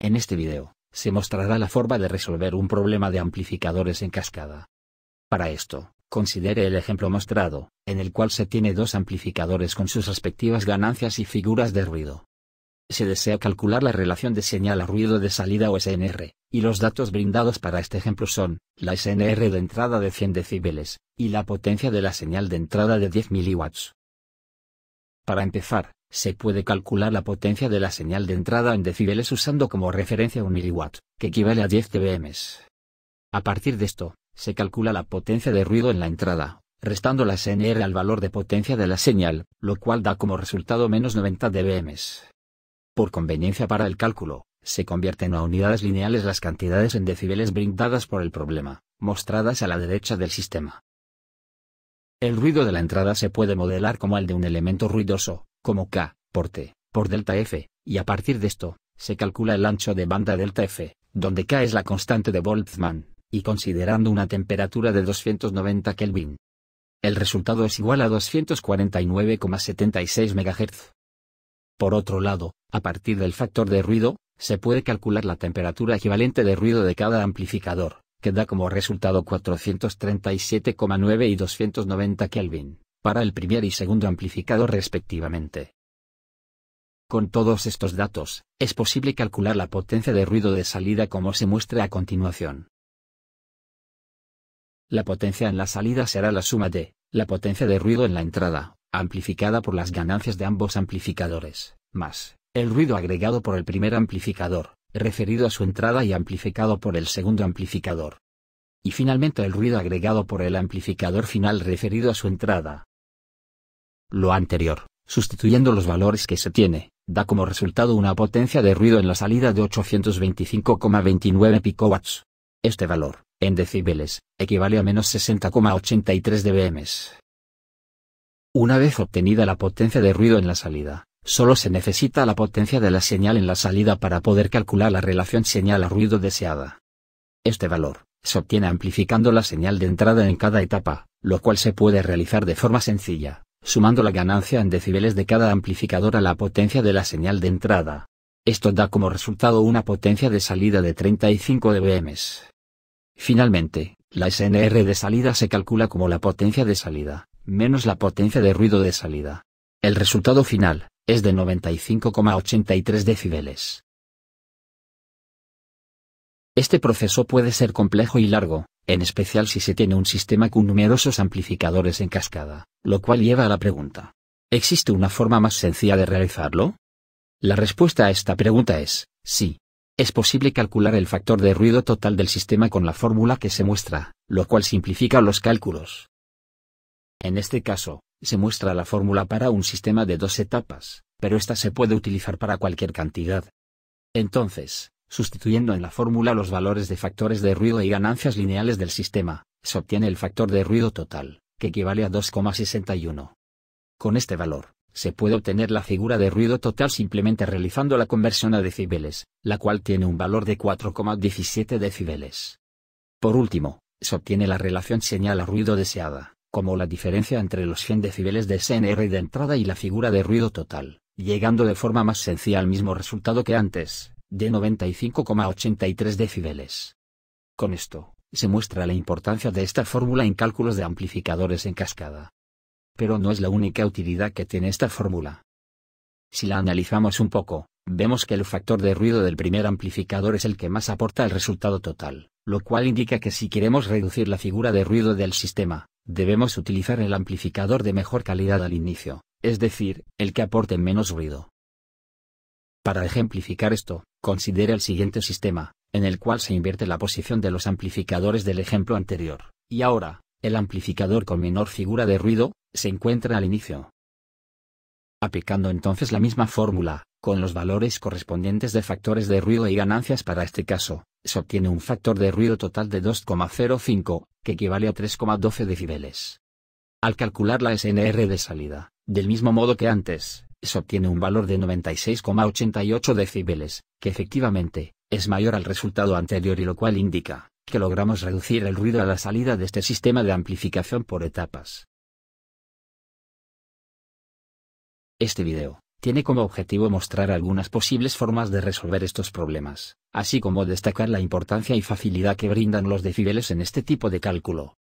En este video, se mostrará la forma de resolver un problema de amplificadores en cascada. Para esto, considere el ejemplo mostrado, en el cual se tiene dos amplificadores con sus respectivas ganancias y figuras de ruido. Se desea calcular la relación de señal a ruido de salida o SNR, y los datos brindados para este ejemplo son, la SNR de entrada de 100 decibeles, y la potencia de la señal de entrada de 10 miliwatts. Para empezar, se puede calcular la potencia de la señal de entrada en decibeles usando como referencia 1 miliwatt, que equivale a 10 dBm. A partir de esto, se calcula la potencia de ruido en la entrada, restando la SNR al valor de potencia de la señal, lo cual da como resultado menos 90 dBm. Por conveniencia para el cálculo, se convierten a unidades lineales las cantidades en decibeles brindadas por el problema, mostradas a la derecha del sistema. El ruido de la entrada se puede modelar como el de un elemento ruidoso, como K, por T, por delta F, y a partir de esto, se calcula el ancho de banda delta F, donde K es la constante de Boltzmann, y considerando una temperatura de 290 Kelvin. El resultado es igual a 249,76 MHz. Por otro lado, a partir del factor de ruido, se puede calcular la temperatura equivalente de ruido de cada amplificador, que da como resultado 437,9 y 290 Kelvin, para el primer y segundo amplificador respectivamente. Con todos estos datos, es posible calcular la potencia de ruido de salida como se muestra a continuación. La potencia en la salida será la suma de la potencia de ruido en la entrada, amplificada por las ganancias de ambos amplificadores, más el ruido agregado por el primer amplificador, referido a su entrada y amplificado por el segundo amplificador. Y finalmente el ruido agregado por el amplificador final referido a su entrada. Lo anterior, sustituyendo los valores que se tiene, da como resultado una potencia de ruido en la salida de 825,29 picowatts. Este valor, en decibeles, equivale a menos 60,83 dBm. Una vez obtenida la potencia de ruido en la salida, solo se necesita la potencia de la señal en la salida para poder calcular la relación señal a ruido deseada. Este valor se obtiene amplificando la señal de entrada en cada etapa, lo cual se puede realizar de forma sencilla, sumando la ganancia en decibeles de cada amplificador a la potencia de la señal de entrada. Esto da como resultado una potencia de salida de 35 dBm. Finalmente, la SNR de salida se calcula como la potencia de salida, menos la potencia de ruido de salida. El resultado final es de 95,83 decibeles. Este proceso puede ser complejo y largo, en especial si se tiene un sistema con numerosos amplificadores en cascada, lo cual lleva a la pregunta: ¿existe una forma más sencilla de realizarlo? La respuesta a esta pregunta es sí. Es posible calcular el factor de ruido total del sistema con la fórmula que se muestra, lo cual simplifica los cálculos. En este caso, se muestra la fórmula para un sistema de 2 etapas, pero esta se puede utilizar para cualquier cantidad. Entonces, sustituyendo en la fórmula los valores de factores de ruido y ganancias lineales del sistema, se obtiene el factor de ruido total, que equivale a 2,61. Con este valor, se puede obtener la figura de ruido total simplemente realizando la conversión a decibeles, la cual tiene un valor de 4,17 decibeles. Por último, se obtiene la relación señal a ruido deseada, como la diferencia entre los 100 decibeles de SNR de entrada y la figura de ruido total, llegando de forma más sencilla al mismo resultado que antes, de 95,83 decibeles. Con esto, se muestra la importancia de esta fórmula en cálculos de amplificadores en cascada. Pero no es la única utilidad que tiene esta fórmula. Si la analizamos un poco, vemos que el factor de ruido del primer amplificador es el que más aporta el resultado total, lo cual indica que si queremos reducir la figura de ruido del sistema, debemos utilizar el amplificador de mejor calidad al inicio, es decir, el que aporte menos ruido. Para ejemplificar esto, considere el siguiente sistema, en el cual se invierte la posición de los amplificadores del ejemplo anterior, y ahora, el amplificador con menor figura de ruido se encuentra al inicio. Aplicando entonces la misma fórmula, con los valores correspondientes de factores de ruido y ganancias para este caso, se obtiene un factor de ruido total de 2,05, que equivale a 3,12 decibeles. Al calcular la SNR de salida, del mismo modo que antes, se obtiene un valor de 96,88 decibeles, que efectivamente, es mayor al resultado anterior y lo cual indica que logramos reducir el ruido a la salida de este sistema de amplificación por etapas. Este video tiene como objetivo mostrar algunas posibles formas de resolver estos problemas, así como destacar la importancia y facilidad que brindan los decibeles en este tipo de cálculo.